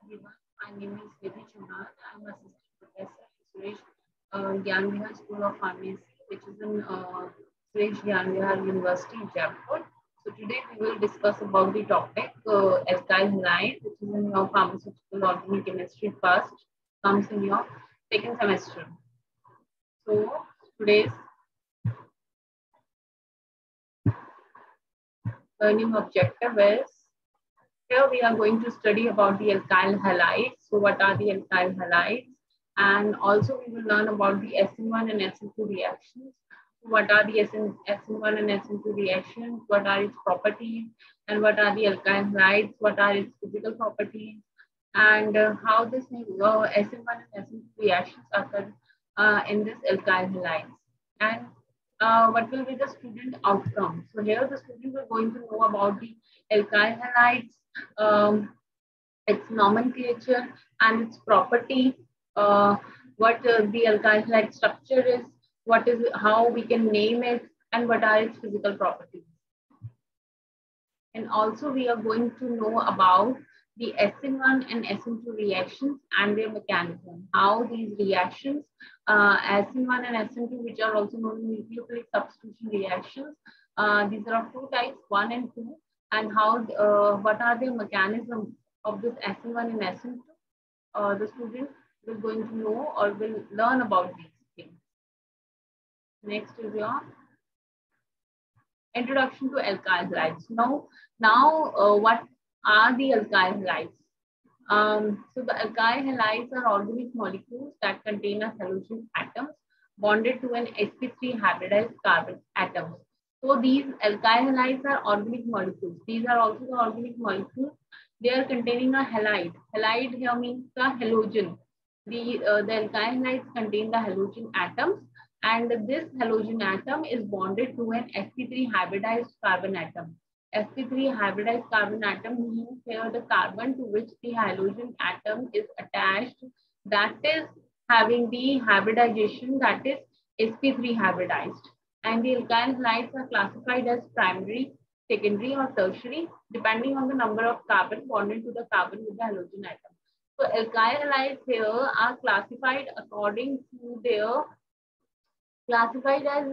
everyone. My name is Nidhi Chauhan. I'm assistant professor in Suresh Gyan Vihar School of Pharmacy, which is in Suresh Gyan Vihar University, Jaipur. So today we will discuss about the topic alkyl halide, which is in your pharmaceutical organic chemistry first, comes in your second semester. So today's learning objective is, here we are going to study about the alkyl halides. So what are the alkyl halides? And also we will learn about the SN1 and SN2 reactions. What are the SN1 and SN2 reactions? What are its properties? And what are the alkyl halides? What are its physical properties? And how this SN1 and SN2 reactions occur in this alkyl halides. And what will be the student outcome? So here the students are going to know about the alkyl halides, its nomenclature and its property, what the alkyl halide structure is, what is how we can name it, and what are its physical properties. And also we are going to know about the SN1 and SN2 reactions and their mechanism, how these reactions, SN1 and SN2, which are also known as nucleophilic substitution reactions, these are of two types, 1 and 2, and how what are the mechanisms of this SN1 and SN2. The student will going to know or will learn about these things. Next is your introduction to alkyl halides. Now, what are the alkyl halides? So the alkyl halides are organic molecules that contain a halogen atoms bonded to an sp3 hybridized carbon atom. So these alkyl halides are organic molecules. These are also the organic molecules. They are containing a halide. Halide here means the halogen. The alkyl halides contain the halogen atoms, and this halogen atom is bonded to an sp3 hybridized carbon atom. sp3 hybridized carbon atom means here the carbon to which the halogen atom is attached, that is having the hybridization, that is sp3 hybridized. And the alkyl halides are classified as primary, secondary or tertiary depending on the number of carbon bonded to the carbon with the halogen atom. So alkyl halides here are classified according to their classified as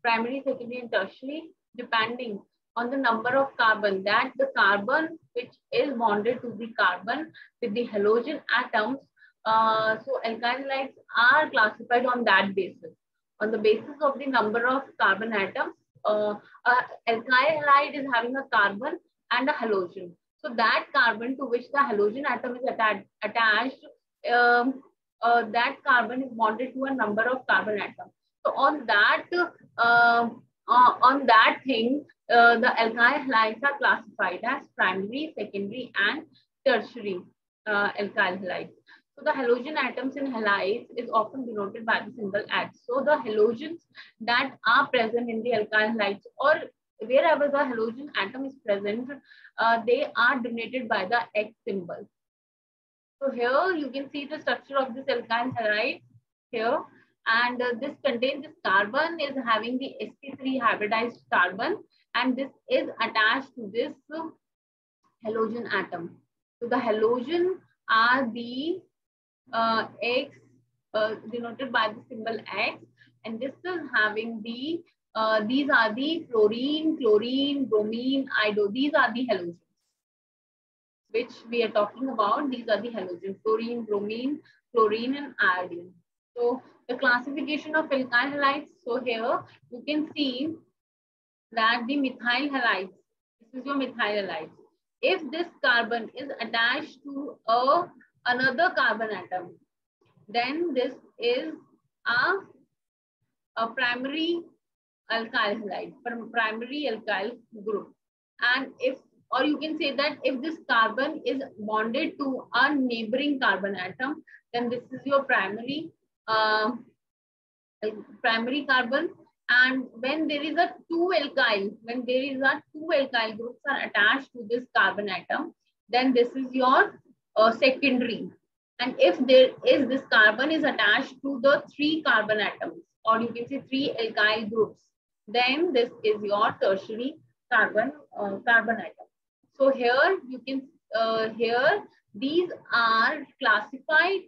primary, secondary and tertiary depending on the number of carbon, that the carbon which is bonded to the carbon with the halogen atoms. So alkyl halides are classified on that basis. On the basis of the number of carbon atoms, alkyl halide is having a carbon and a halogen. So that carbon to which the halogen atom is attached, that carbon is bonded to a number of carbon atoms. So on that thing, the alkyl halides are classified as primary, secondary, and tertiary alkyl halides. So the halogen atoms in halides is often denoted by the symbol H. So the halogens that are present in the alkyl halides, or wherever the halogen atom is present, they are denoted by the X symbol. So here you can see the structure of this alkyl halide here, and this contains this carbon is having the sp3 hybridized carbon, and this is attached to this halogen atom. So the halogen are the X denoted by the symbol X, and this is having the these are the fluorine, chlorine, bromine, iodine. These are the halogens which we are talking about. These are the halogens: fluorine, bromine, chlorine, and iodine. So the classification of alkyl halides. So here you can see that the methyl halides. This is your methyl halides. If this carbon is attached to another carbon atom, then this is a primary alkyl halide, primary alkyl group. And if, or you can say that if this carbon is bonded to a neighboring carbon atom, then this is your primary carbon. And when there is a two alkyl groups are attached to this carbon atom, then this is your secondary. And if there is this carbon is attached to the 3 carbon atoms, or you can say 3 alkyl groups, then this is your tertiary carbon atom. So here you can here These are classified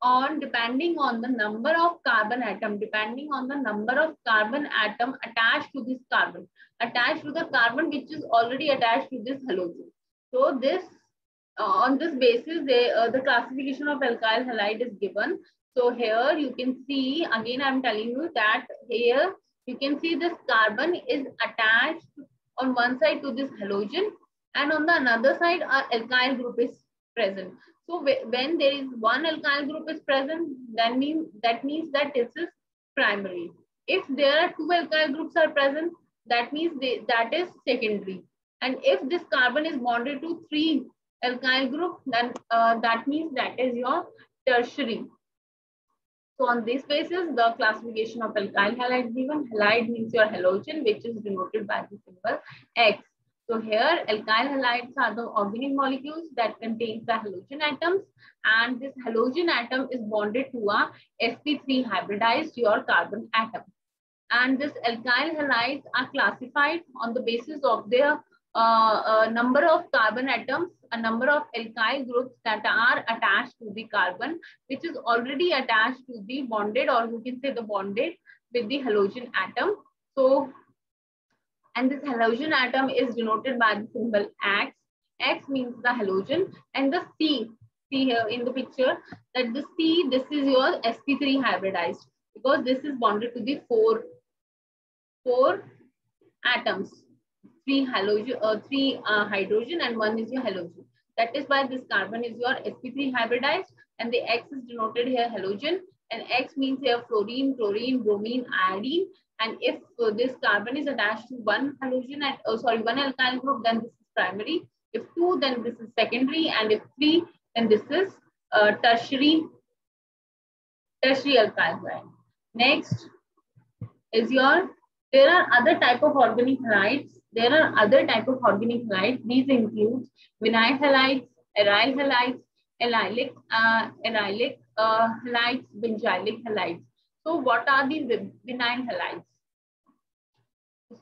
on depending on the number of carbon atom, depending on the number of carbon atom attached to this carbon, attached to the carbon which is already attached to this halogen. So this on this basis, the classification of alkyl halide is given. So here you can see, again I'm telling you that here you can see this carbon is attached on one side to this halogen, and on the another side our alkyl group is present. So when there is one alkyl group is present, that means that this is primary. If there are two alkyl groups are present, that means that is secondary. And if this carbon is bonded to three alkyl group, then that means that is your tertiary. So on this basis, the classification of alkyl halide given. Halide means your halogen, which is denoted by the symbol X. So here, alkyl halides are the organic molecules that contains the halogen atoms, and this halogen atom is bonded to a sp3 hybridized your carbon atom. And this alkyl halides are classified on the basis of their number of carbon atoms, a number of alkyl groups that are attached to the carbon, which is already attached to the bonded, or you can say the bonded with the halogen atom. So, and this halogen atom is denoted by the symbol X. X means the halogen, and the C, see here in the picture that the C, this is your sp3 hybridized, because this is bonded to the four atoms. Three hydrogen and one is your halogen. That is why this carbon is your sp3 hybridized, and the X is denoted here halogen, and X means here fluorine, chlorine, bromine, iodine. And if this carbon is attached to one halogen at one alkyl group, then this is primary. If two, then this is secondary, and if three, then this is tertiary alkyl halide. Next is your, there are other type of organic halides. There are other type of organic halides. These include vinyl halides, aryl halides, allylic halides, benzylic halides. So what are the vinyl halides?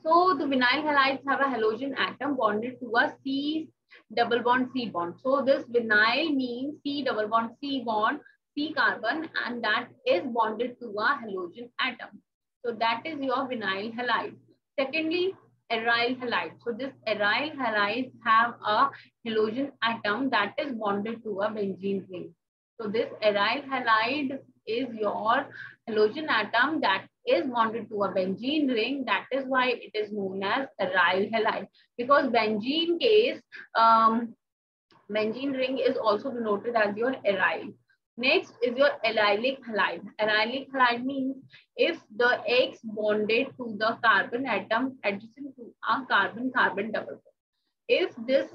So the vinyl halides have a halogen atom bonded to a C double bond C bond. So this vinyl means C double bond C bond, C carbon, and that is bonded to a halogen atom. So that is your vinyl halide. Secondly, aryl halide. So this aryl halides have a halogen atom that is bonded to a benzene ring. So this aryl halide is your halogen atom that is bonded to a benzene ring. That is why it is known as aryl halide, because benzene case, benzene ring is also denoted as your aryl. Next is your allylic halide. Allylic halide means if the X bonded to the carbon atom adjacent to a carbon-carbon double bond. If this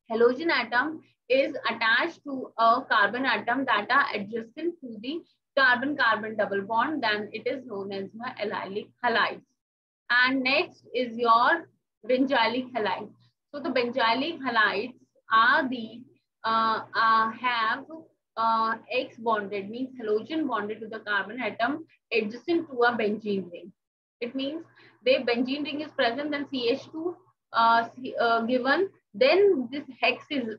halogen atom is attached to a carbon atom that are adjacent to the carbon-carbon double bond, then it is known as your allylic halides. And next is your benzylic halide. So the benzylic halides are the have X bonded, means halogen bonded to the carbon atom adjacent to a benzene ring. It means the benzene ring is present, then CH2 given, then this hex is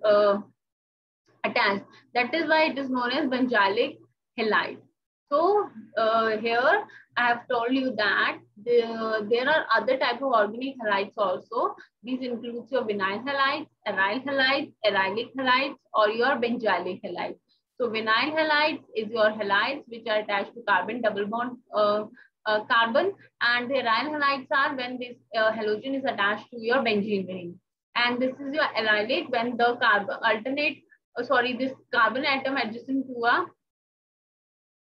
attached. That is why it is known as benzylic halide. So here I have told you that there are other type of organic halides also. These includes your vinyl halides, aryl halides, arylic halides, or your benzylic halides. So vinyl halides is your halides which are attached to carbon double bond carbon, and the aryl halides are when this halogen is attached to your benzene ring. And this is your arylic when the this carbon atom adjacent to a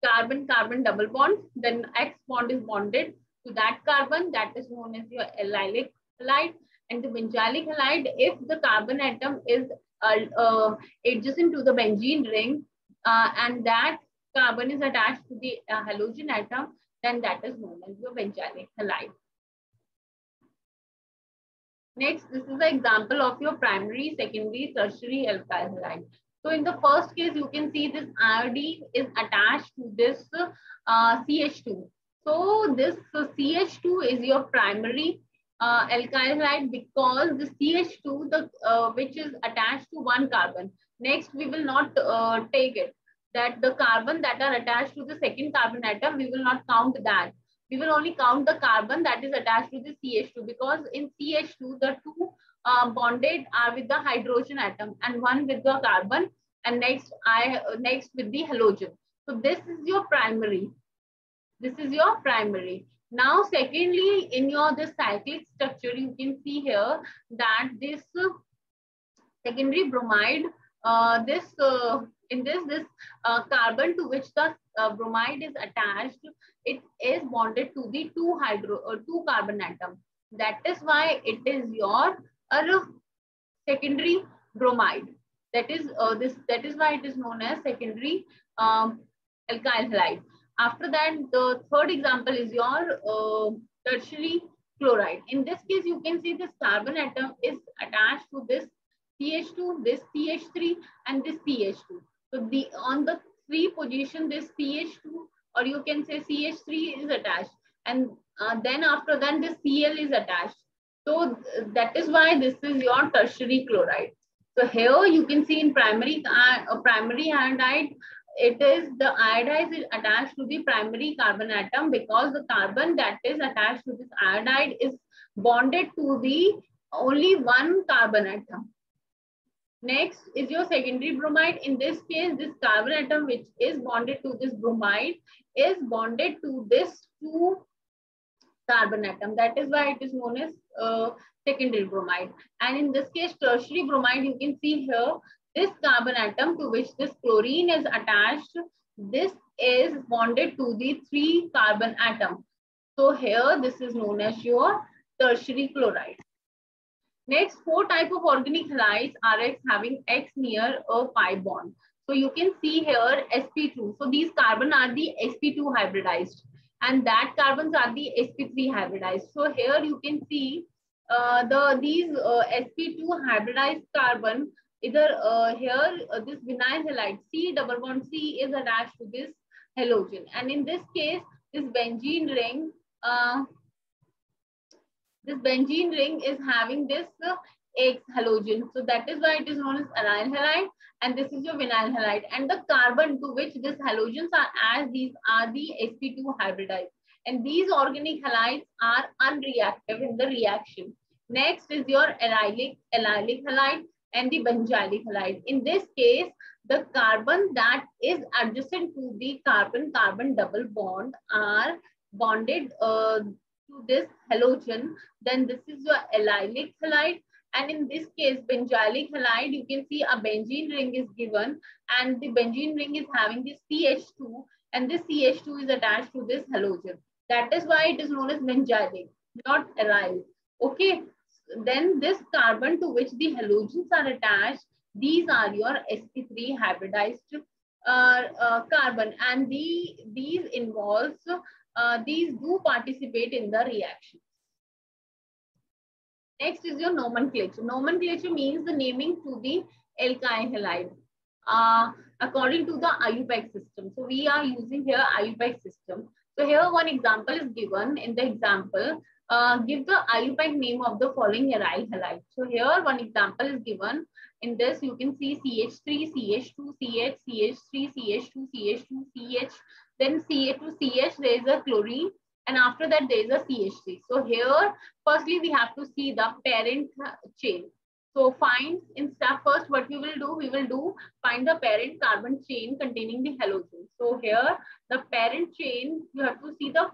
carbon-carbon double bond, then X bond is bonded to that carbon, that is known as your allylic halide. And the benzylic halide, if the carbon atom is adjacent to the benzene ring and that carbon is attached to the halogen atom, then that is known as your benzylic halide. Next, this is the example of your primary, secondary, tertiary alkyl halide. So in the first case, you can see this iodine is attached to this CH2. So this CH2 is your primary alkyl halide because the CH2, which is attached to one carbon. Next, we will not take it. That the carbon that are attached to the second carbon atom, we will not count that. We will only count the carbon that is attached to the CH2, because in CH2, the two bonded are with the hydrogen atom and one with the carbon, and next with the halogen. So this is your primary. This is your primary. Now, secondly, in your this cyclic structure, you can see here that this secondary bromide, this carbon to which the bromide is attached, it is bonded to the two carbon atom. That is why it is your secondary bromide. That is That is why it is known as secondary alkyl halide. After that, the third example is your tertiary chloride. In this case, you can see this carbon atom is attached to this CH2, this CH3, and this CH2. So on the 3 position, this CH2, or you can say CH3 is attached, and then after that, this Cl is attached. So that is why this is your tertiary chloride. So here you can see in primary iodide, it is the iodide is attached to the primary carbon atom, because the carbon that is attached to this iodide is bonded to the only one carbon atom. Next is your secondary bromide. In this case, this carbon atom which is bonded to this bromide is bonded to this two carbon atom. That is why it is known as secondary bromide. And in this case, tertiary bromide, you can see here, this carbon atom to which this chlorine is attached, this is bonded to the 3 carbon atom. So here, this is known as your tertiary chloride. Next, 4 type of organic halides are having X near a pi bond. So you can see here sp2. So these carbon are the sp2 hybridized, and that carbons are the sp3 hybridized. So here you can see these sp2 hybridized carbon, either this vinyl halide C double bond C is attached to this halogen, and in this case, this benzene ring. This benzene ring is having this X halogen. So that is why it is known as aryl halide, and this is your vinyl halide. And the carbon to which these halogens are as, these are the sp2 hybridized. And these organic halides are unreactive in the reaction. Next is your allylic halide and the benzylic halide. In this case, the carbon that is adjacent to the carbon-carbon double bond are bonded to this halogen. Then this is your allylic halide, and in this case benzylic halide, you can see a benzene ring is given, and the benzene ring is having this CH2, and this CH2 is attached to this halogen. That is why it is known as benzylic, not aryl. Okay, then this carbon to which the halogens are attached, these are your sp3 hybridized carbon, and these involves these do participate in the reaction. Next is your nomenclature. Nomenclature means the naming to the alkyl halide according to the IUPAC system. So we are using here IUPAC system. So here one example is given. In the example, give the IUPAC name of the following aryl halide. So here one example is given. In this you can see CH3, CH2, CH, CH3, CH2, CH2, CH, then Ca2, CH, there is a chlorine, and after that there is a CH3. So here, firstly we have to see the parent chain. So find, in step first what we will do, find the parent carbon chain containing the halogen. So here the parent chain, you have to see the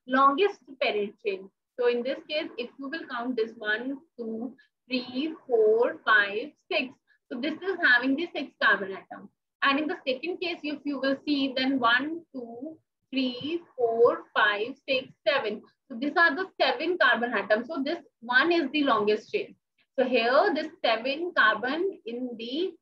longest parent chain. So in this case, if you will count this 1, 2, 3, 4, 5, 6. So this is having the 6 carbon atom. And in the second case, if you will see, then 1, 2, 3, 4, 5, 6, 7. So these are the 7 carbon atoms. So this one is the longest chain. So here this 7 carbon in the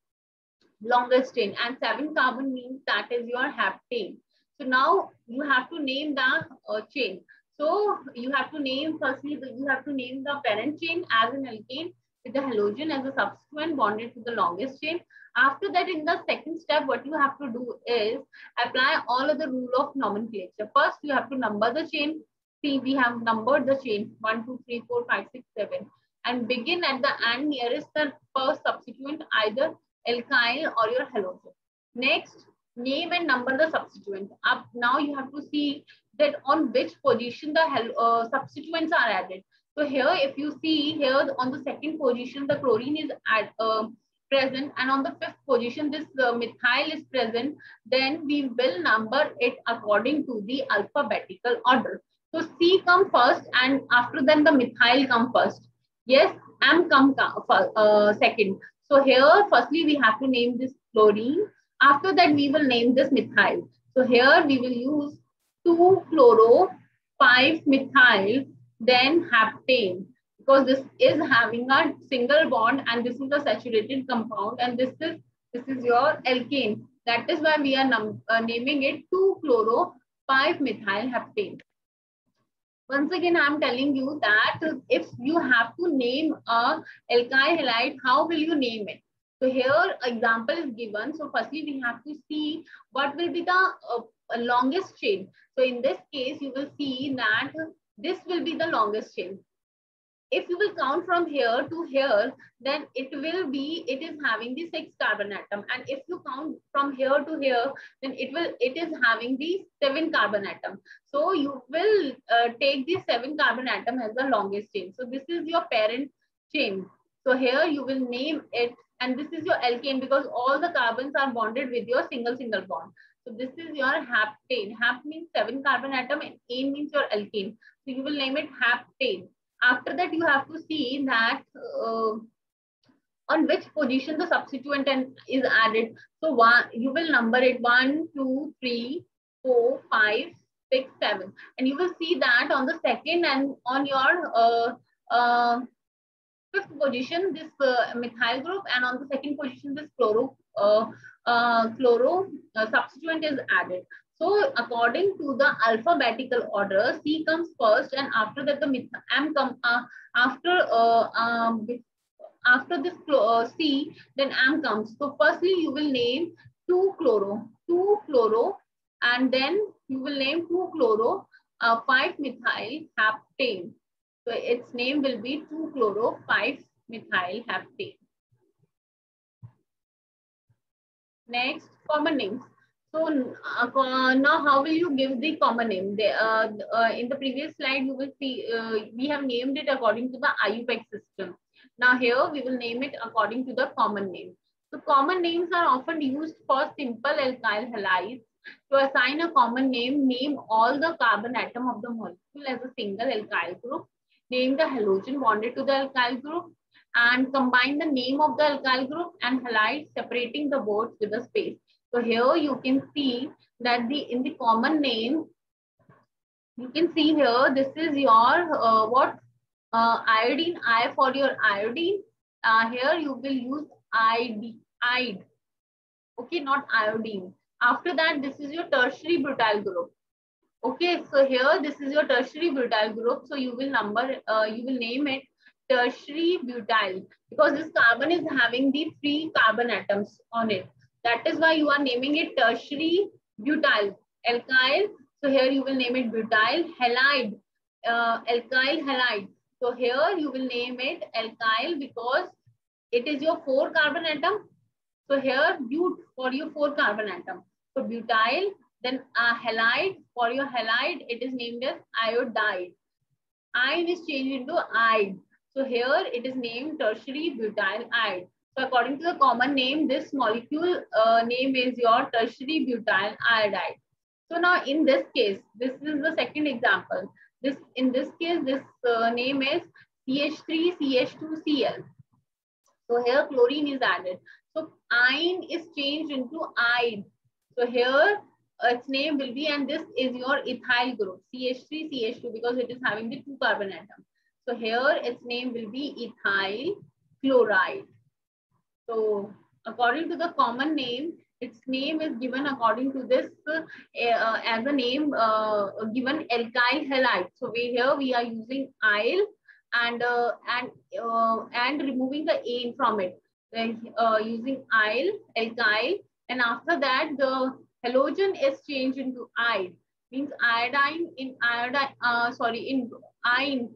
longest chain, and 7 carbon means that is your heptane. So now you have to name the chain. So you have to name, firstly, you have to name the parent chain as an alkane with the halogen as a subsequent bonded to the longest chain. After that, in the second step, what you have to do is apply all of the rule of nomenclature. First, you have to number the chain. See, we have numbered the chain 1, 2, 3, 4, 5, 6, 7, and begin at the end nearest the first substituent, either alkyl or your halogen. Next, name and number the substituent. Up now you have to see that on which position the substituents are added. So here, if you see here on the second position, the chlorine is present, and on the fifth position, this methyl is present. Then we will number it according to the alphabetical order. So C come first, and after then the methyl come first. Yes, M come second. So here, firstly, we have to name this chlorine. After that, we will name this methyl. So here we will use 2-chloro, 5-methyl, then heptane, because this is having a single bond and this is a saturated compound, and this is your alkane. That is why we are naming it 2-chloro, 5-methyl heptane. Once again, I am telling you that if you have to name a alkyl halide, how will you name it? So here example is given. So firstly, we have to see what will be the longest chain. So in this case, you will see that this will be the longest chain. If you will count from here to here, then it is having the 6 carbon atom. And if you count from here to here, then it is having the 7 carbon atom. So you will take the 7 carbon atom as the longest chain. So this is your parent chain. So here you will name it, and this is your alkane because all the carbons are bonded with your single bond. So this is your heptane. Hep means 7 carbon atom and ane means your alkane. So you will name it heptane. After that, you have to see that on which position the substituent is added. So you will number it 1, 2, 3, 4, 5, 6, 7, and you will see that on the second and on your fifth position this methyl group, and on the second position this chloro substituent is added. So according to the alphabetical order, C comes first, and after that the M comes after this C, then M comes. So firstly you will name 2-chloro, and then you will name 2-chloro 5-methyl heptane. So its name will be 2-chloro 5-methyl heptane. Next, common names. So now how will you give the common name? In the previous slide, you will see we have named it according to the IUPAC system. Now here we will name it according to the common name. So common names are often used for simple alkyl halides. To assign a common name, name all the carbon atom of the molecule as a single alkyl group. Name the halogen bonded to the alkyl group, and combine the name of the alkyl group and halide, separating the words with a space. So here you can see that in the common name, you can see here, this is your iodine, I for your iodine. Here you will use ide. Okay, not iodine. After that, this is your tertiary butyl group. Okay, so here this is your tertiary butyl group. So you will name it tertiary butyl because this carbon is having the 3 carbon atoms on it. That is why you are naming it tertiary butyl. Alkyl, so here you will name it butyl. Halide, alkyl halide. So here you will name it alkyl because it is your 4 carbon atom. So here but for your 4 carbon atom. So butyl, then halide, for your halide, it is named as iodide. Ine is changed into ide. So here it is named tertiary butyl ide. So according to the common name, this molecule name is your tertiary butyl iodide. So now in this case, this is the second example. In this case, this name is CH3CH2Cl. So here chlorine is added. So ine is changed into ide. So here its name will be, and this is your ethyl group, CH3CH2, because it is having the 2 carbon atom. So here its name will be ethyl chloride. So according to the common name, its name is given according to this as a name given alkyl halide. So here we are using "-ile" and removing the "ane" from it. Then using "-ile", alkyl, and after that the halogen is changed into "-ide". means iodine in iodine, in ion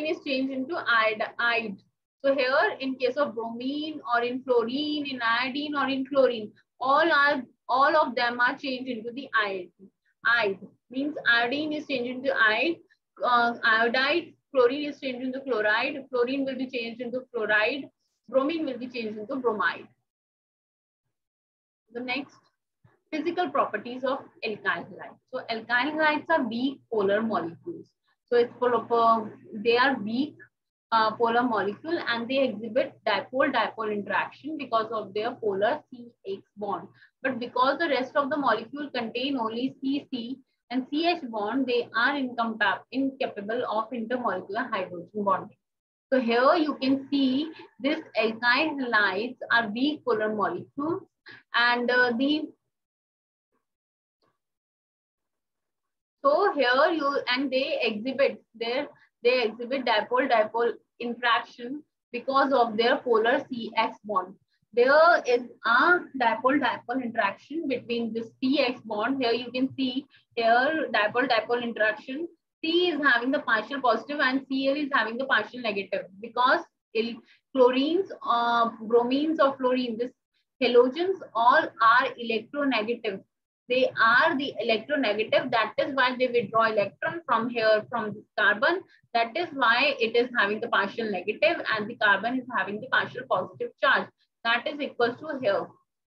is changed into iodide. So here in case of bromine or in fluorine, in iodine or in chlorine, all of them are changed into the iodide. Iode means iodine is changed into iodide, chlorine is changed into chloride, fluorine will be changed into fluoride, bromine will be changed into bromide. The next, physical properties of alkyl halides. So alkyl halides are weak polar molecules. So it's full of, they are weak polar molecule and they exhibit dipole-dipole interaction because of their polar CH bond. But because the rest of the molecule contain only CC and CH bond, they are incapable of intermolecular hydrogen bonding. So here you can see this alkyl halides are weak polar molecules, and so here they exhibit dipole-dipole interaction because of their polar CX bond. There is a dipole-dipole interaction between this CX bond. Here you can see here dipole-dipole interaction. C is having the partial positive and Cl is having the partial negative because chlorines, bromines or fluorine, this halogens all are electronegative. They are the electronegative. That is why they withdraw electron from here, from this carbon. That is why it is having the partial negative and the carbon is having the partial positive charge. That is equal to here.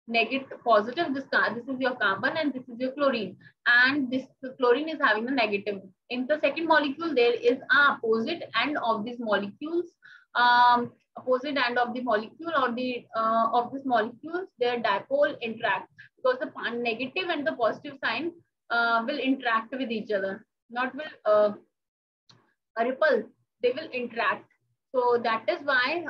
Negative, positive, this is your carbon and this is your chlorine. And this chlorine is having the negative. In the second molecule, there is a opposite end of these molecules. Opposite end of the molecule or the of this molecules, their dipole interact, because the negative and the positive sign will interact with each other, not will repel, they will interact. So that is why,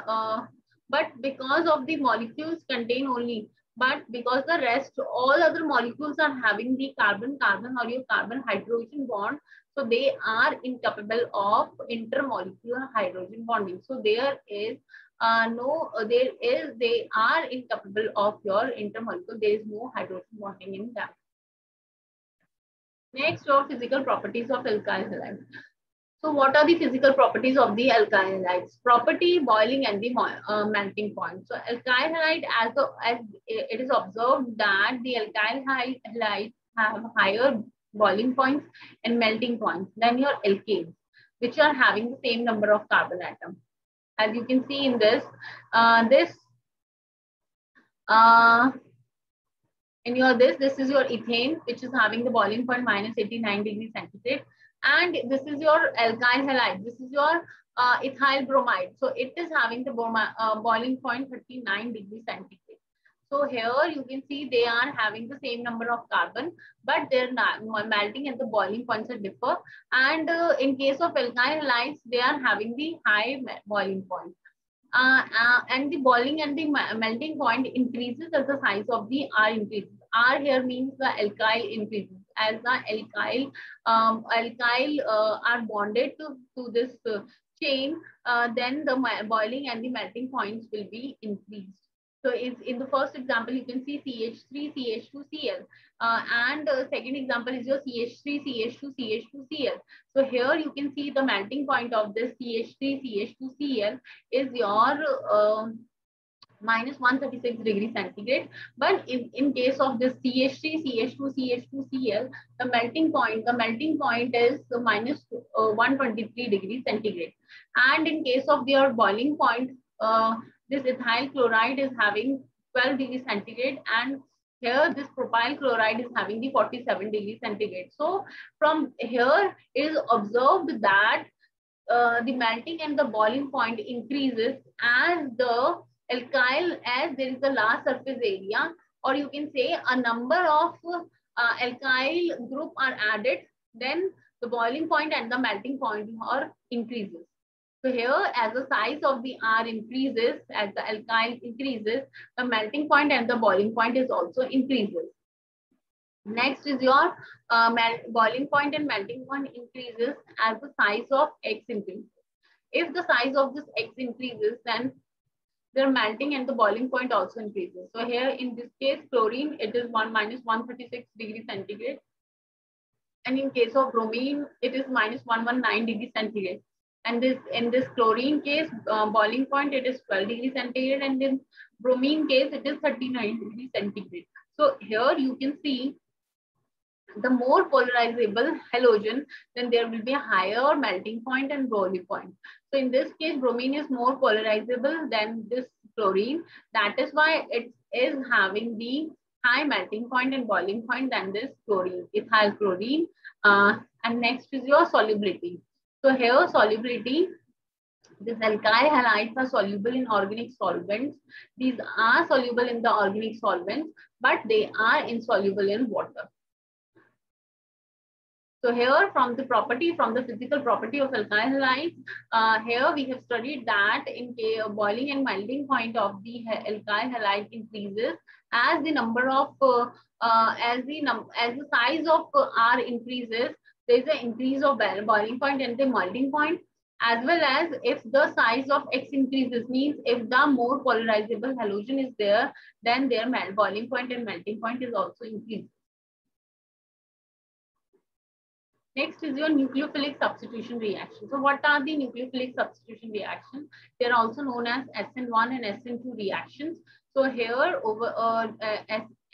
but because of the molecules contain only, but because the rest, all other molecules are having the carbon-carbon or your carbon-hydrogen bond, so they are incapable of intermolecular hydrogen bonding. So there is they are incapable of your intermolecular, there is no hydrogen bonding in them. Next, your physical properties of alkyl halides. So what are the physical properties of the alkyl halides? Property, boiling and the melting point. So alkyl halide, as it is observed that the alkyl halides have higher boiling points and melting points than your alkanes, which are having the same number of carbon atoms. As you can see in this, this is your ethane, which is having the boiling point minus 89 degrees centigrade. And this is your alkyl halide. This is your ethyl bromide. So it is having the boiling point 39 degrees centigrade. So here you can see they are having the same number of carbon, but their melting and the boiling points are differ. And in case of alkyl halides, they are having the high boiling point. And the boiling and the melting point increases as the size of the R increases. R here means the alkyl increases. As the alkyl are bonded to this chain, then the boiling and the melting points will be increased. So in the first example, you can see CH3, CH2, Cl. And second example is your CH3, CH2, CH2, Cl. So here you can see the melting point of this CH3, CH2, Cl is your minus 136 degrees centigrade. But in case of this CH3, CH2, CH2, Cl, the melting point is minus 123 degrees centigrade. And in case of their boiling point, this ethyl chloride is having 12 degrees centigrade, and here this propyl chloride is having the 47 degrees centigrade. So from here it is observed that the melting and the boiling point increases as the alkyl, as there is a large surface area, or you can say a number of alkyl group are added, then the boiling point and the melting point are increases. So here, as the size of the R increases, as the alkyl increases, the melting point and the boiling point is also increases. Next is your boiling point and melting point increases as the size of X increases. If the size of this X increases, then their melting and the boiling point also increases. So here in this case, chlorine, it is minus 136 degrees centigrade. And in case of bromine, it is minus 119 degrees centigrade. And this in this chlorine case, boiling point, it is 12 degrees centigrade, and in bromine case, it is 39 degrees centigrade. So here you can see the more polarizable halogen, then there will be a higher melting point and boiling point. So in this case, bromine is more polarizable than this chlorine. That is why it is having the high melting point and boiling point than this chlorine, ethyl chlorine. And next is your solubility. So here solubility, these alkyl halides are soluble in organic solvents. These are soluble in the organic solvents, but they are insoluble in water. So here from the physical property of alkyl halides, here we have studied that in boiling and melting point of the alkyl halide increases as the number of as the size of R increases, there is an increase of boiling point and the melting point, as well as if the size of X increases, means if the more polarizable halogen is there, then their boiling point and melting point is also increased. Next is your nucleophilic substitution reaction. So what are the nucleophilic substitution reactions? They are also known as SN1 and SN2 reactions. So here over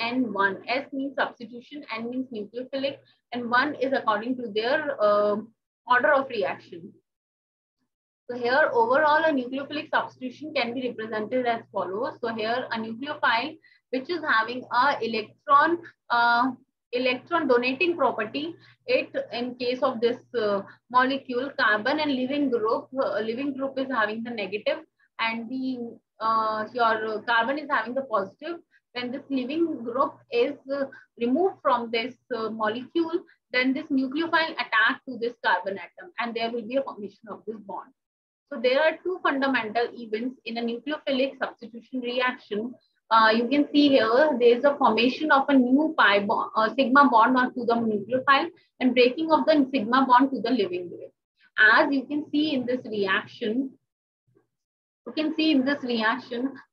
SN1, S means substitution, N means nucleophilic, and 1 is according to their order of reaction. So here overall a nucleophilic substitution can be represented as follows. So here a nucleophile which is having a electron donating property, it in case of this molecule, carbon and leaving group is having the negative, and the your carbon is having the positive. When this leaving group is removed from this molecule, then this nucleophile attack to this carbon atom, and there will be a formation of this bond. So there are two fundamental events in a nucleophilic substitution reaction. You can see here there is a formation of a new sigma bond onto the nucleophile and breaking of the sigma bond to the leaving group. As you can see in this reaction,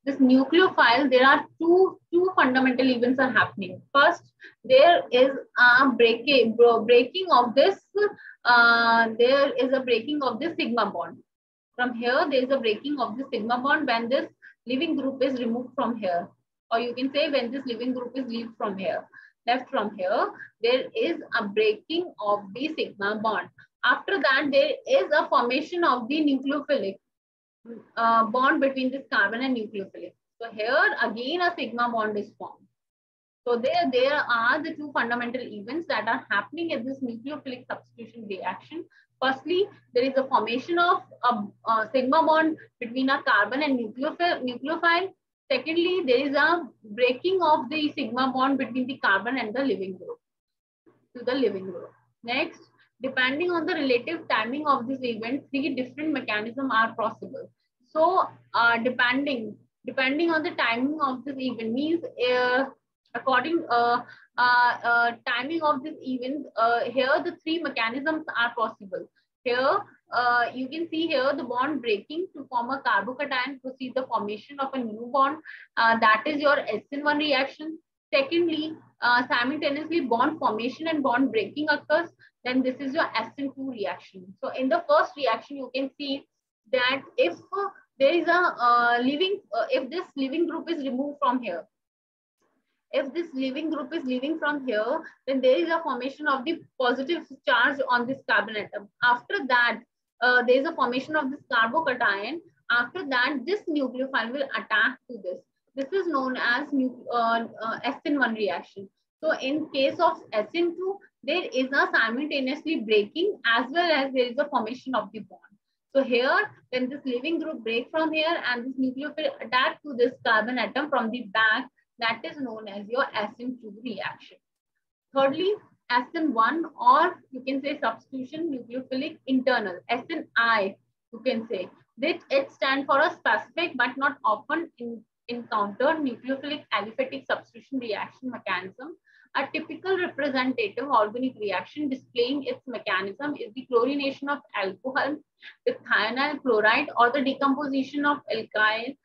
this nucleophile, there are two fundamental events are happening. First, there is a breaking of this. There is a breaking of this sigma bond. From here, there is a breaking of the sigma bond when this leaving group is removed from here, or you can say when this leaving group is left from here, there is a breaking of the sigma bond. After that, there is a formation of the nucleophilic bond between this carbon and nucleophilic. So here again a sigma bond is formed. So there are the two fundamental events that are happening at this nucleophilic substitution reaction. Firstly, there is a formation of a sigma bond between a carbon and nucleophile. Secondly, there is a breaking of the sigma bond between the carbon and the leaving group to the leaving group. Next, depending on the relative timing of this event, three different mechanisms are possible. So, depending on the timing of this event means according timing of this event, here the three mechanisms are possible. Here you can see here the bond breaking to form a carbocation proceed the formation of a new bond, that is your SN1 reaction. Secondly, simultaneously bond formation and bond breaking occurs, then this is your SN2 reaction. So in the first reaction you can see that if there is a if this leaving group is removed from here, if this leaving group is leaving from here, then there is a formation of the positive charge on this carbon atom. After that, there is a formation of this carbocation. After that, this nucleophile will attack to this. This is known as SN1 reaction. So in case of SN2, there is a simultaneously breaking as well as there is a formation of the bond. So here, when this leaving group break from here and this nucleophile attack to this carbon atom from the back, that is known as your SN2 reaction. Thirdly, SN1, or you can say substitution nucleophilic internal, SNI, you can say. It stands for a specific but not often encountered nucleophilic aliphatic substitution reaction mechanism. A typical representative organic reaction displaying its mechanism is the chlorination of alcohol with thionyl chloride or the decomposition of alkyl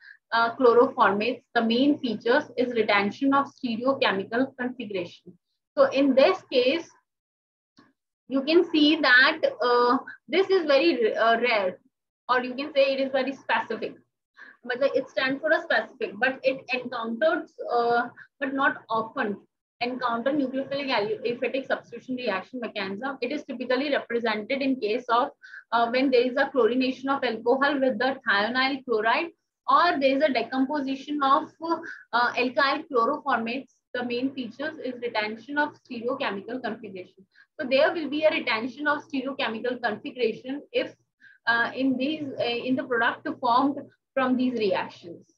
chloroformates. The main features is retention of stereochemical configuration. So in this case, you can see that this is very rare, or you can say it is very specific. But it stands for a specific, but it encounters, but not often encounter nucleophilic aliphatic substitution reaction mechanism. It is typically represented in case of when there is a chlorination of alcohol with the thionyl chloride, or there is a decomposition of alkyl chloroformates. The main features is retention of stereochemical configuration. So there will be a retention of stereochemical configuration if in these in the product formed from these reactions.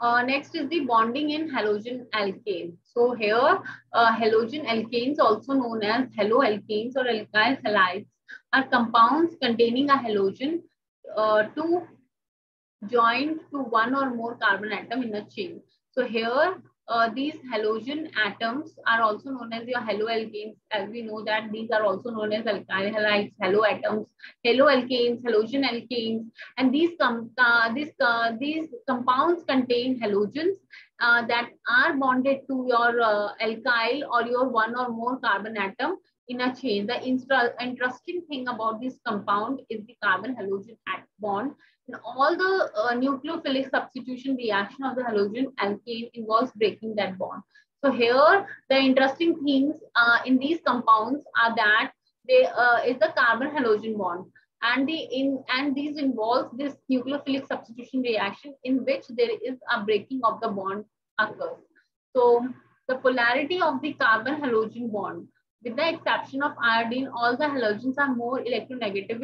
Next is the bonding in halogen alkane. So here, halogen alkanes, also known as haloalkanes or alkyl halides, are compounds containing a halogen to joined to one or more carbon atom in a chain. So here, these halogen atoms are also known as your haloalkanes. As we know that these are also known as alkyl halides, haloatoms, haloalkanes, halogen alkanes, and these compounds contain halogens that are bonded to your alkyl or your one or more carbon atom in a chain. The interesting thing about this compound is the carbon halogen bond. And all the nucleophilic substitution reaction of the halogen alkane involves breaking that bond. So here, the interesting things in these compounds are that they is the carbon halogen bond, and these involves this nucleophilic substitution reaction in which there is a breaking of the bond occurs. So the polarity of the carbon halogen bond, with the exception of iodine, all the halogens are more electronegative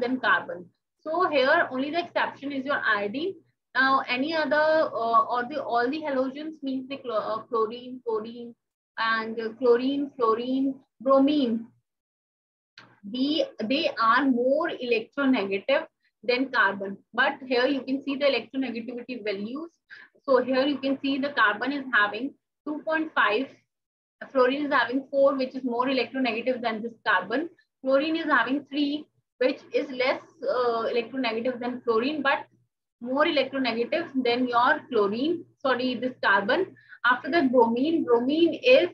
than carbon. So here only the exception is your iodine. Now any other all the halogens means the chlorine, chlorine, and chlorine, fluorine, bromine. They are more electronegative than carbon. But here you can see the electronegativity values. So here you can see the carbon is having 2.5. Fluorine is having 4, which is more electronegative than this carbon. Fluorine is having 3, which is less electronegative than fluorine, but more electronegative than your chlorine. Sorry, this carbon. After that, bromine. Bromine is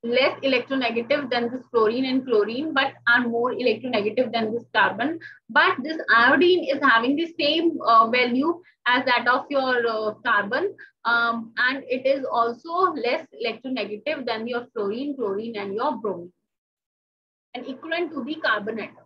less electronegative than this fluorine and chlorine, but are more electronegative than this carbon. But this iodine is having the same value as that of your carbon, and it is also less electronegative than your fluorine, chlorine, and your bromine, and equivalent to the carbon atom.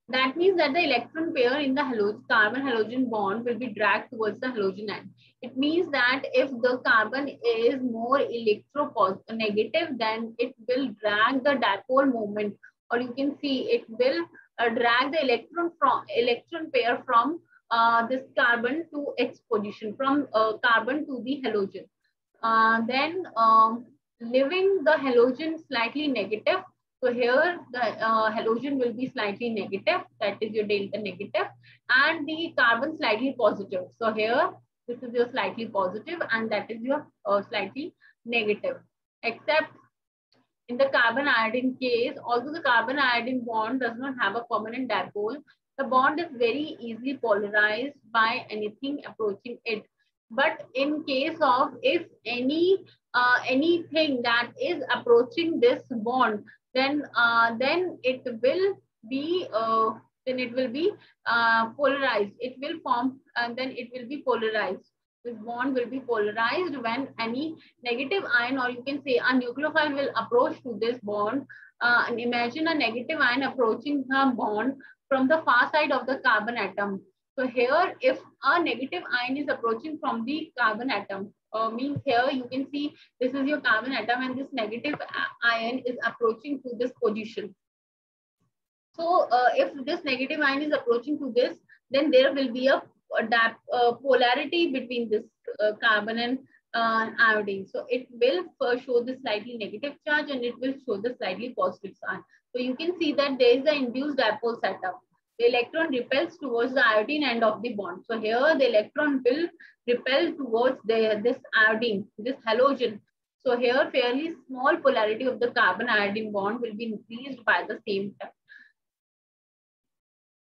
That means that the electron pair in the carbon halogen bond will be dragged towards the halogen end. It means that if the carbon is more electronegative, then it will drag the dipole moment, or you can see it will drag the electron pair from this carbon to its position, from carbon to the halogen. Then leaving the halogen slightly negative. So here the halogen will be slightly negative, that is your delta negative, and the carbon slightly positive. So here this is your slightly positive, and that is your slightly negative. Except in the carbon iodine case, although the carbon iodine bond does not have a permanent dipole, the bond is very easily polarized by anything approaching it. But in case of if anything that is approaching this bond, then it will be polarized. It will form, and then it will be polarized. This bond will be polarized when any negative ion, or you can say a nucleophile, will approach to this bond. And imagine a negative ion approaching the bond from the far side of the carbon atom. So here, if a negative ion is approaching from the carbon atom, means here you can see this is your carbon atom, and this negative ion is approaching to this position. So if this negative ion is approaching to this, then there will be a polarity between this carbon and iodine. So it will show the slightly negative charge, and it will show the slightly positive charge. So you can see that there is the induced dipole setup. The electron repels towards the iodine end of the bond. So here the electron will repel towards this iodine, this halogen. So here fairly small polarity of the carbon iodine bond will be increased by the same time.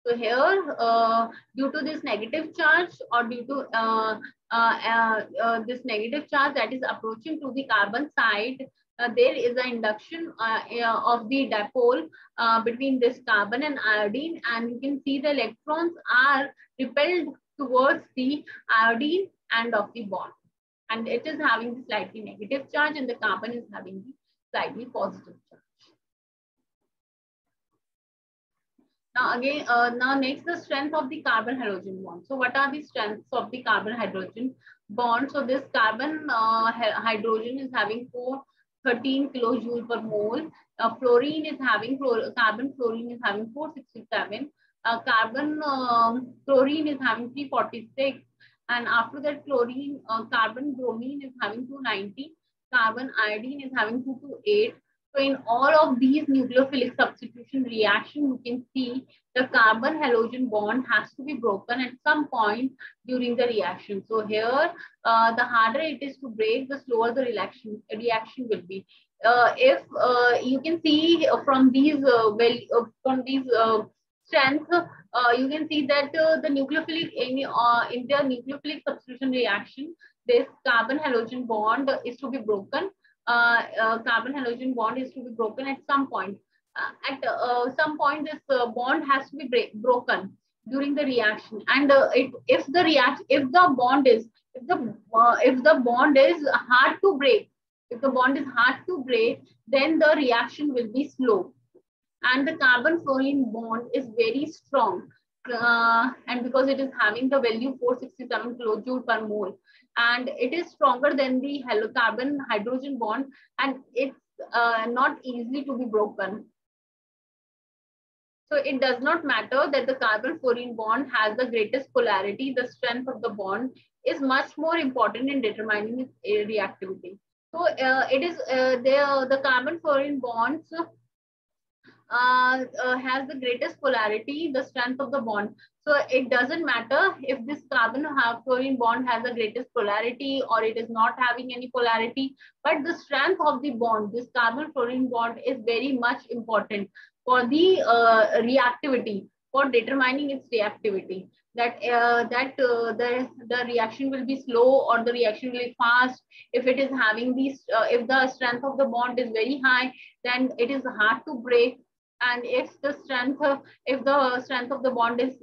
So here, due to this negative charge or due to this negative charge that is approaching to the carbon side, there is an induction of the dipole between this carbon and iodine, and you can see the electrons are repelled towards the iodine end of the bond, and it is having the slightly negative charge and the carbon is having the slightly positive charge. Now again, now next, the strength of the carbon hydrogen bond. So what are the strengths of the carbon hydrogen bond? So this carbon hydrogen is having 413 kilojoule per mole. Fluorine is having carbon fluorine is having 467. Carbon chlorine is having 346. And after that, chlorine carbon bromine is having 290. Carbon iodine is having 228. So in all of these nucleophilic substitution reaction, you can see the carbon halogen bond has to be broken at some point during the reaction. So here, the harder it is to break, the slower the reaction will be. If you can see from these strengths, you can see that the nucleophilic in the nucleophilic substitution reaction, this carbon halogen bond is to be broken. Carbon halogen bond is to be broken at some point. At some point, this bond has to be broken during the reaction. And if the bond is hard to break, then the reaction will be slow. And the carbon fluorine bond is very strong, and because it is having the value 467 kilojoule per mole, and it is stronger than the carbon hydrogen bond, and it's not easily to be broken. So it does not matter that the carbon fluorine bond has the greatest polarity. The strength of the bond is much more important in determining its reactivity. So it is the carbon fluorine bonds has the greatest polarity, the strength of the bond. So it doesn't matter if this carbon fluorine bond has the greatest polarity or it is not having any polarity, but the strength of the bond, this carbon fluorine bond, is very much important for the reactivity, for determining its reactivity. That the reaction will be slow or the reaction will be fast. If it is having these, if the strength of the bond is very high, then it is hard to break. And if the strength of the bond is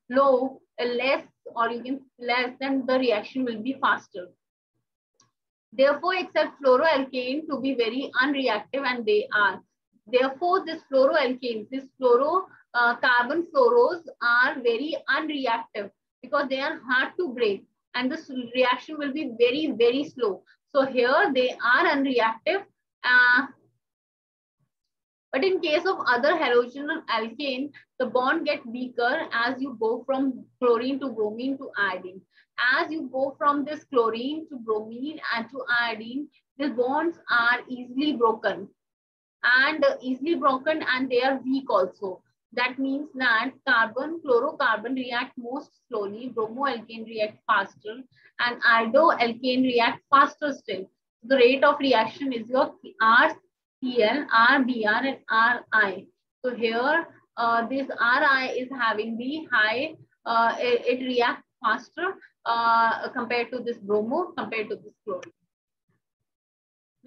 low, less, or even less, then the reaction will be faster. Therefore, accept fluoroalkane to be very unreactive, and they are. Therefore, this fluoroalkanes, this carbon fluoros are very unreactive because they are hard to break, and this reaction will be very, very slow. So here they are unreactive. But in case of other halogen alkane, the bond gets weaker as you go from chlorine to bromine to iodine. As you go from this chlorine to bromine and to iodine, the bonds are easily broken. And they are weak also. That means that fluorocarbon react most slowly, bromoalkane react faster, and iodoalkane react faster still. The rate of reaction is your RCl, RBr, and Ri. So here, this Ri is having the high, it reacts faster compared to this bromo, compared to this chlorine.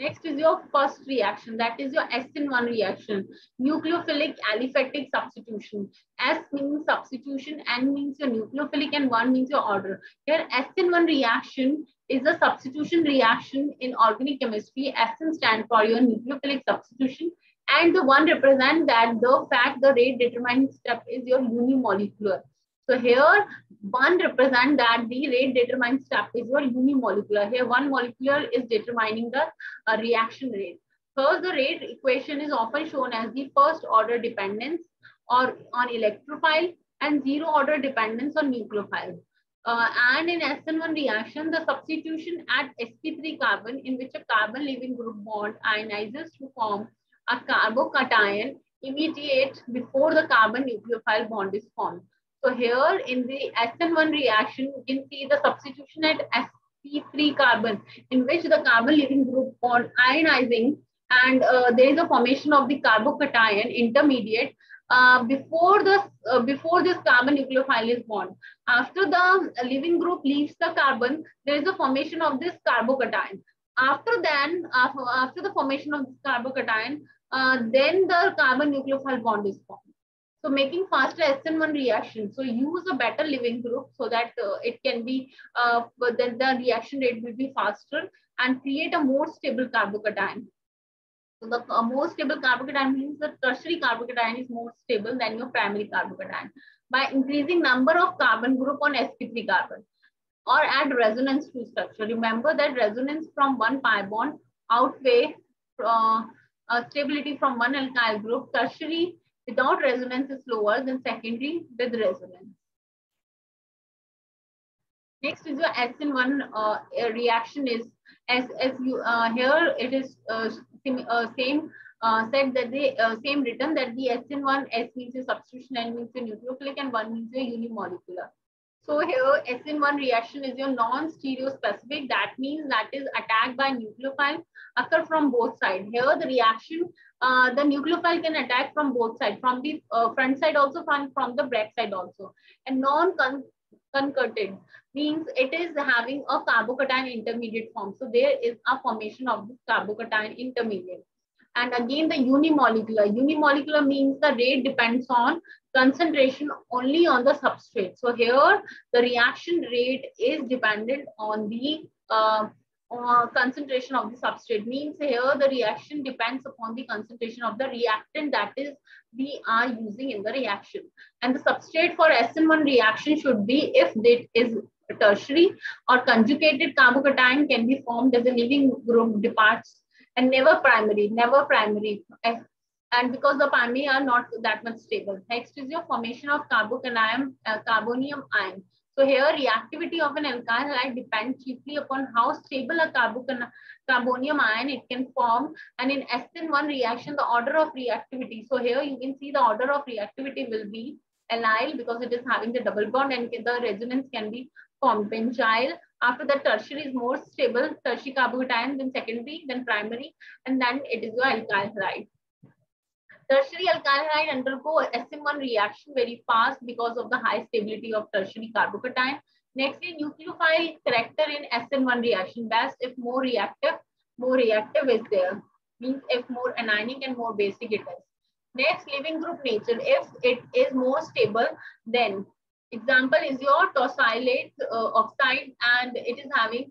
Next is your first reaction, that is your SN1 reaction, nucleophilic aliphatic substitution. S means substitution, N means your nucleophilic, and 1 means your order. Here SN1 reaction is a substitution reaction in organic chemistry. SN stands for your nucleophilic substitution, and the 1 represents that the rate determining step is your unimolecular. So here 1 represents that the rate determined step is your unimolecular. Here 1 molecular is determining the reaction rate. First, the rate equation is often shown as the first order dependence or on electrophile and 0 order dependence on nucleophile. And in SN1 reaction, the substitution at sp3 carbon, in which a carbon leaving group bond ionizes to form a carbocation immediate before the carbon nucleophile bond is formed. So here in the SN1 reaction, you can see the substitution at sp3 carbon, in which the carbon leaving group bond ionizing, and there is a formation of the carbocation intermediate before this carbon nucleophile is formed. After the living group leaves the carbon, there is a formation of this carbocation. After the formation of this carbocation, then the carbon nucleophile bond is formed. So making faster SN1 reaction. So use a better living group so that it can be, then the reaction rate will be faster and create a more stable carbocation. So the more stable carbocation means the tertiary carbocation is more stable than your primary carbocation. By increasing number of carbon group on sp3 carbon or add resonance to structure. Remember that resonance from one pi bond outweigh stability from one alkyl group. Tertiary without resonance is lower than secondary with resonance. Next is your SN1 reaction is as you here it is same said that the same written that the SN1 S means a substitution, N means a nucleophilic, and 1 means a unimolecular. So here SN1 reaction is your non-stereospecific. That means that is attacked by nucleophile occur from both sides. Here the reaction, the nucleophile can attack from both sides, from the front side also, from the back side also. And non-concurrent means it is having a carbocation intermediate form. So there is a formation of this carbocation intermediate. And again the unimolecular means the rate depends on concentration only on the substrate. So here the reaction rate is dependent on the concentration of the substrate. Means here the reaction depends upon the concentration of the reactant that is we are using in the reaction. And the substrate for SN1 reaction should be, if it is tertiary or conjugated carbocation, can be formed as a living group departs, and never primary. And because the primary are not that much stable. Next is your formation of carbonium ion. So here reactivity of an alkyl halide depends chiefly upon how stable a carbonium ion it can form. And in SN1 reaction, the order of reactivity. So here you can see the order of reactivity will be allyl because it is having the double bond, and the resonance can be formed. Benzyl, after that tertiary is more stable, tertiary carbocation, then secondary, then primary, and then it is your alkyl halide. Tertiary alkyl halide undergo SM1 reaction very fast because of the high stability of tertiary carbocation. Nextly, nucleophile character in SN1 reaction best if more reactive is there. Means if more anionic and more basic it is. Next, living group nature. If it is more stable, then example is your tosylate oxide, and it is having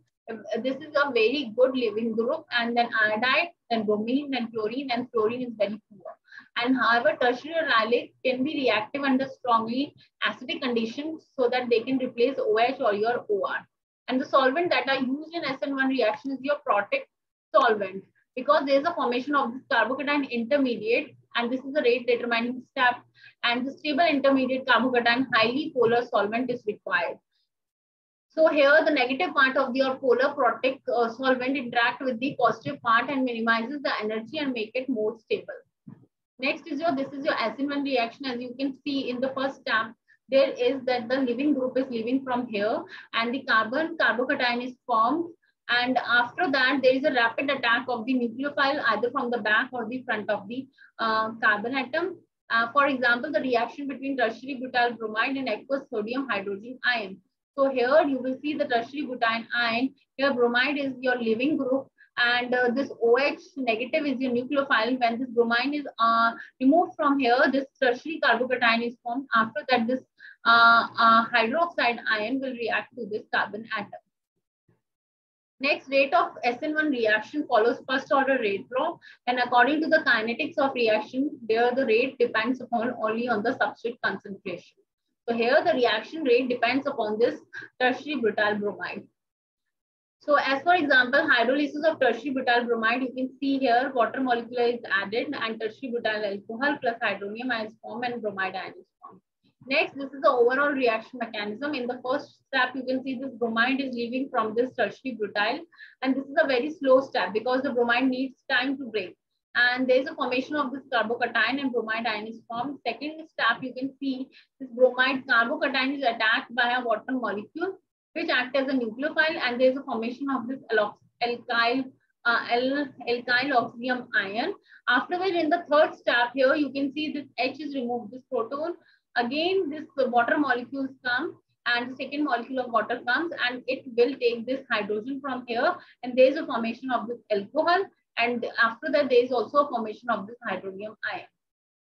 this is a very good living group, and then iodide, then bromine, then chlorine, and fluorine is very poor. And however, tertiary allyl can be reactive under strongly acidic conditions so that they can replace OH or your OR. And the solvent that are used in SN1 reaction is your Protic solvent, because there is a formation of this carbocation intermediate, and this is the rate determining step. And the stable intermediate carbocation highly polar solvent is required. So here the negative part of your polar Protic solvent interact with the positive part and minimizes the energy and make it more stable. Next is this is your SN1 reaction. As you can see in the first step, there is that the living group is leaving from here, and the carbocation is formed. And after that, there is a rapid attack of the nucleophile either from the back or the front of the carbon atom. For example, the reaction between tertiary butyl bromide and aqueous sodium hydrogen ion. So here you will see the tertiary butyl ion. Here bromide is your living group, and this OH negative is your nucleophile. When this bromine is removed from here, this tertiary carbocation is formed. After that, this hydroxide ion will react to this carbon atom. Next, rate of SN1 reaction follows first order rate law, and according to the kinetics of reaction, there the rate depends upon only on the substrate concentration. So here the reaction rate depends upon this tertiary butyl bromide. So as for example, hydrolysis of tertiary butyl bromide, you can see here water molecule is added and tertiary butyl alcohol plus hydronium ion is formed and bromide ion is formed. Next, this is the overall reaction mechanism. In the first step, you can see this bromide is leaving from this tertiary butyl, and this is a very slow step because the bromide needs time to break. And there is a formation of this carbocation and bromide ion is formed. Second step, you can see this bromide carbocation is attacked by a water molecule which act as a nucleophile, and there is a formation of this alkyl alkyl oxygen ion. After that, in the third step here, you can see this H is removed, this proton. Again, this water molecules come, and the second molecule of water comes, and it will take this hydrogen from here, and there is a formation of this alcohol, and after that there is also a formation of this hydronium ion.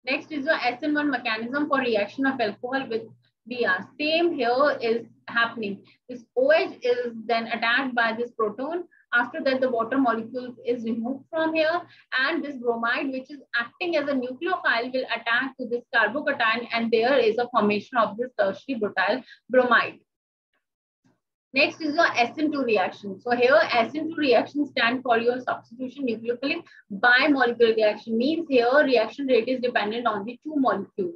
Next is the SN1 mechanism for reaction of alcohol with Br. Same here is happening. This OH is then attacked by this proton. After that, the water molecule is removed from here, and this bromide, which is acting as a nucleophile, will attack to this carbocation, and there is a formation of this tertiary butyl bromide. Next is your SN2 reaction. So here SN2 reaction stand for your substitution nucleophilic bimolecular reaction. Means here reaction rate is dependent on the two molecules.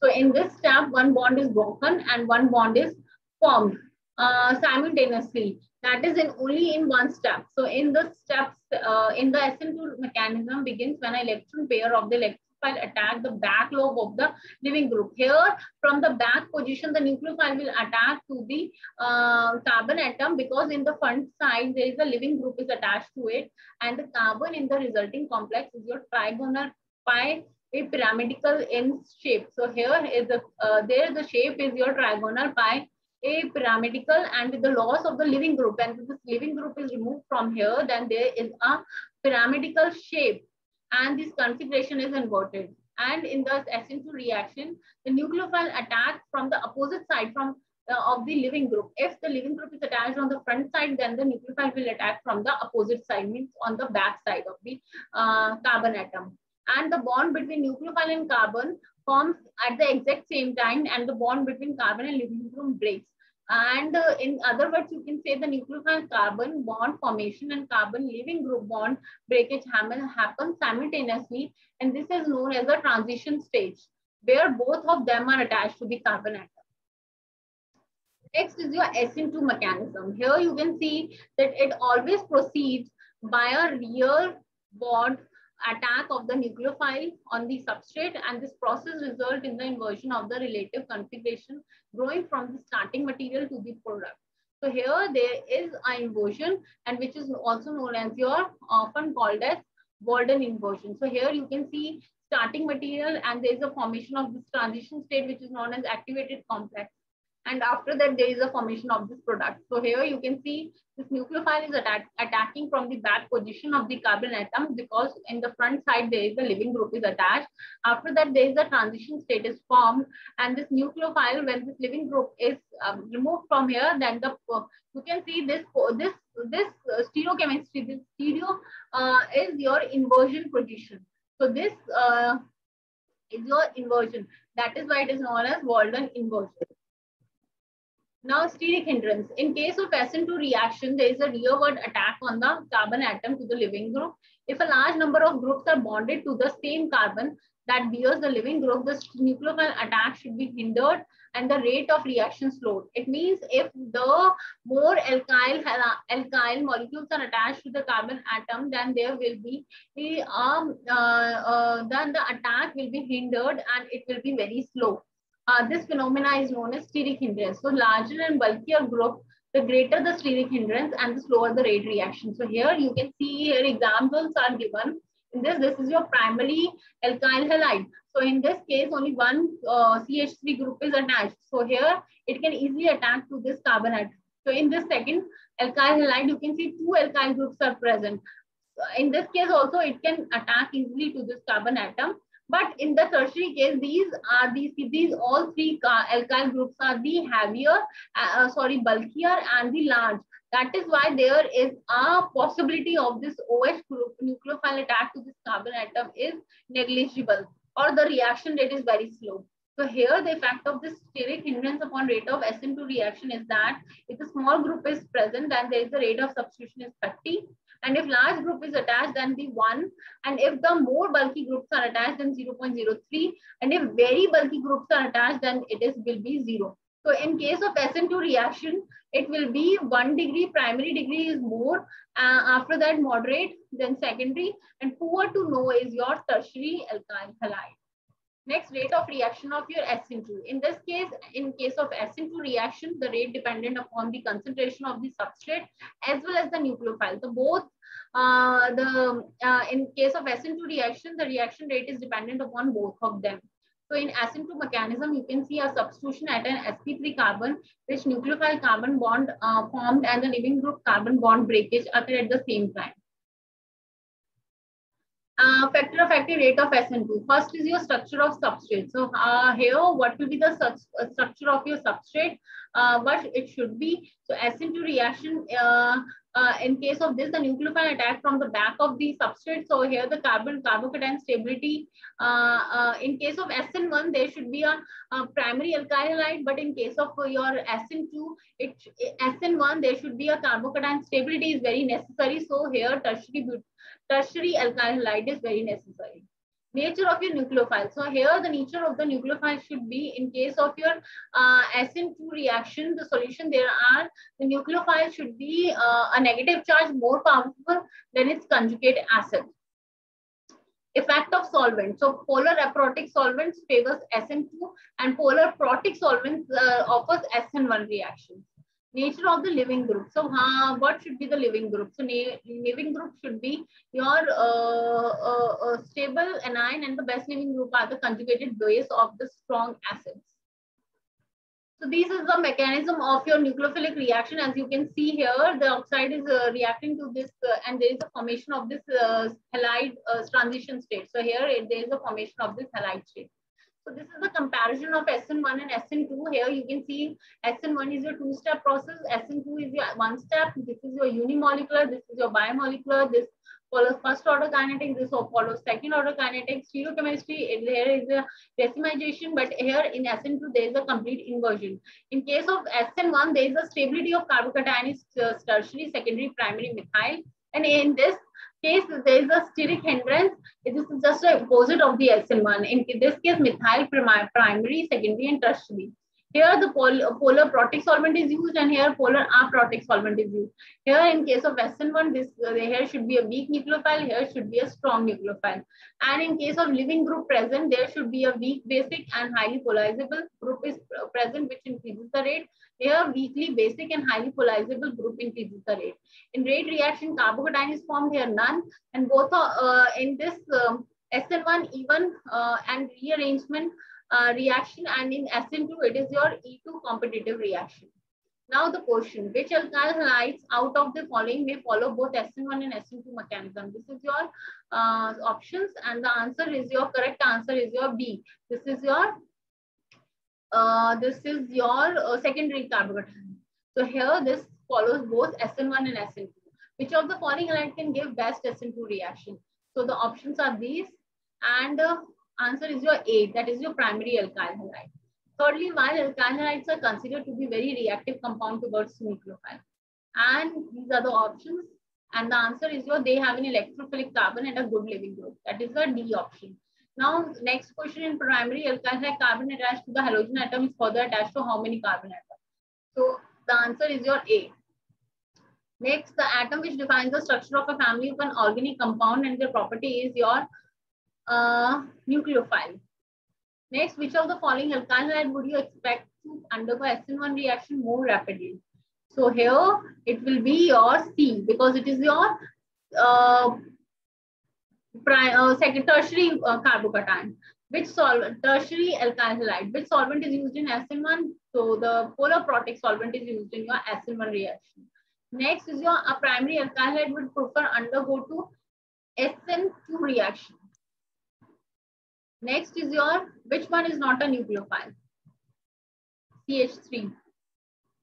So in this step, one bond is broken and one bond is formed simultaneously. That is only in one step. So in the steps, in the SN2 mechanism begins when an electron pair of the electrophile attack the back lobe of the living group. Here, from the back position, the nucleophile will attack to the carbon atom, because in the front side there is a living group is attached to it, and the carbon in the resulting complex is your trigonal pi a pyramidal in shape. So here is the there the shape is your trigonal pi a pyramidal, and with the loss of the living group, and this living group is removed from here, then there is a pyramidal shape, and this configuration is inverted. And in the SN2 reaction, the nucleophile attacks from the opposite side from of the living group. If the living group is attached on the front side, then the nucleophile will attack from the opposite side, means on the back side of the carbon atom. And the bond between nucleophile and carbon forms at the exact same time, and the bond between carbon and living group breaks. And in other words, you can say the nucleophile carbon bond formation and carbon living group bond breakage happens simultaneously, and this is known as a transition stage, where both of them are attached to the carbon atom. Next is your SN2 mechanism. Here you can see that it always proceeds by a rear bond attack of the nucleophile on the substrate, and this process results in the inversion of the relative configuration growing from the starting material to the product. So here there is an inversion, and which is also known as your often called as Walden inversion. So here you can see starting material, and there is a formation of this transition state which is known as activated complex. And after that, there is a formation of this product. So here you can see this nucleophile is attacking from the back position of the carbon atom, because in the front side, there is a living group is attached. After that, there is a transition state is formed. And this nucleophile, when this living group is removed from here, then you can see this stereochemistry, this stereo is your inversion position. So this is your inversion. That is why it is known as Walden inversion. Now, steric hindrance. In case of SN2 reaction, there is a rearward attack on the carbon atom to the living group. If a large number of groups are bonded to the same carbon that bears the living group, the nucleophile attack should be hindered and the rate of reaction slowed. It means if the more alkyl molecules are attached to the carbon atom, then there will be then the attack will be hindered and it will be very slow. This phenomena is known as steric hindrance. So larger and bulkier group, the greater the steric hindrance and the slower the rate reaction. So here you can see here examples are given. In this is your primary alkyl halide. So in this case, only one CH3 group is attached. So here it can easily attack to this carbon atom. So in this second alkyl halide, you can see two alkyl groups are present. So in this case also, it can attack easily to this carbon atom. But in the tertiary case, these all three alkyl groups are the heavier, bulkier and the large. That is why there is a possibility of this OH group nucleophile attack to this carbon atom is negligible, or the reaction rate is very slow. So here the effect of this steric hindrance upon rate of SN2 reaction is that if a small group is present, then there is the rate of substitution is 30. And if large group is attached, then the 1. And if the more bulky groups are attached, then 0.03. And if very bulky groups are attached, then will be 0. So in case of SN2 reaction, it will be 1 degree, primary degree is more. After that, moderate, then secondary. And poor to low is your tertiary alkyl halide. Next, rate of reaction of your SN2. In this case, in case of SN2 reaction, the rate dependent upon the concentration of the substrate as well as the nucleophile. So both in case of SN2 reaction, the reaction rate is dependent upon both of them. So in SN2 mechanism, you can see a substitution at an sp3 carbon, which nucleophile carbon bond formed and the leaving group carbon bond breakage occur at the same time. Factor of active rate of SN2. First is your structure of substrate. So here, what will be the structure of your substrate? What it should be. So SN2 reaction, in case of this, the nucleophile attack from the back of the substrate. So here the carbocation stability. In case of SN1, there should be a primary alkyl halide, but in case of your SN2, SN1, there should be a carbocation stability is very necessary. So here tertiary alkyl halide is very necessary. Nature of your nucleophile. So here the nature of the nucleophile should be, in case of your SN2 reaction, the solution there are, the nucleophile should be a negative charge more powerful than its conjugate acid. Effect of solvent. So polar aprotic solvents favors SN2 and polar protic solvents offers SN1 reactions. Nature of the living group. So what should be the living group? So living group should be your stable anion, and the best living group are the conjugated base of the strong acids. So this is the mechanism of your nucleophilic reaction. As you can see here, the oxide is reacting to this and there is a formation of this halide transition state. So here there is a formation of this halide state. So this is the comparison of SN1 and SN2. Here you can see SN1 is your two-step process. SN2 is your one step. This is your unimolecular. This is your bimolecular. This follows first order kinetics. This follows second order kinetics. Stereochemistry, there is a decimization, but here in SN2 there is a complete inversion. In case of SN1, there is a stability of carbocation is tertiary, secondary, primary, methyl. And in this case, there is a steric hindrance. This is just the opposite of the SN1. In this case, methyl primary, secondary, and tertiary. Here the polar protic solvent is used, and here polar aprotic solvent is used. Here in case of SN1, here should be a weak nucleophile, here should be a strong nucleophile. And in case of living group present, there should be a weak basic and highly polarizable group is present, which increases the rate. Here weakly basic and highly polarizable group increases the rate. In rate reaction, carbocation is formed, here none, and both are in this SN1 even and rearrangement reaction, and in SN2 it is your E2 competitive reaction. Now the question, which alkyl halides out of the following may follow both SN1 and SN2 mechanism? This is your options, and the answer is your correct answer is your B. This is your secondary carbocation. So here this follows both SN1 and SN2. Which of the following halide can give best SN2 reaction? So the options are these, and answer is your A, that is your primary alkyl halide. Thirdly, while alkyl halides are considered to be very reactive compound towards nucleophile. And these are the options, and the answer is your, they have an electrophilic carbon and a good living group. That is the D option. Now, next question, in primary alkyl halide, carbon attached to the halogen atom is further attached to how many carbon atoms? So the answer is your A. Next, the atom which defines the structure of a family of an organic compound and their property is your nucleophile. Next, which of the following alkyl halide would you expect to undergo SN1 reaction more rapidly? So here it will be your C, because it is your tertiary carbocation. Which solvent? Tertiary alkyl halide. Which solvent is used in SN1? So the polar protic solvent is used in your SN1 reaction. Next is your primary alkyl halide would prefer undergo to SN2 reaction. Next is your, which one is not a nucleophile? CH3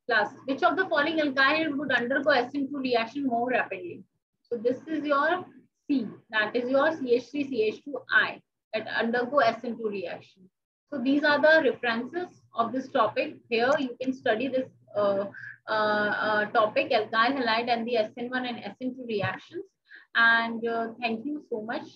plus. Which of the following alkyl would undergo SN2 reaction more rapidly? So this is your C, that is your CH3, CH2I that undergo SN2 reaction. So these are the references of this topic. Here you can study this topic, alkyl halide and the SN1 and SN2 reactions. And thank you so much.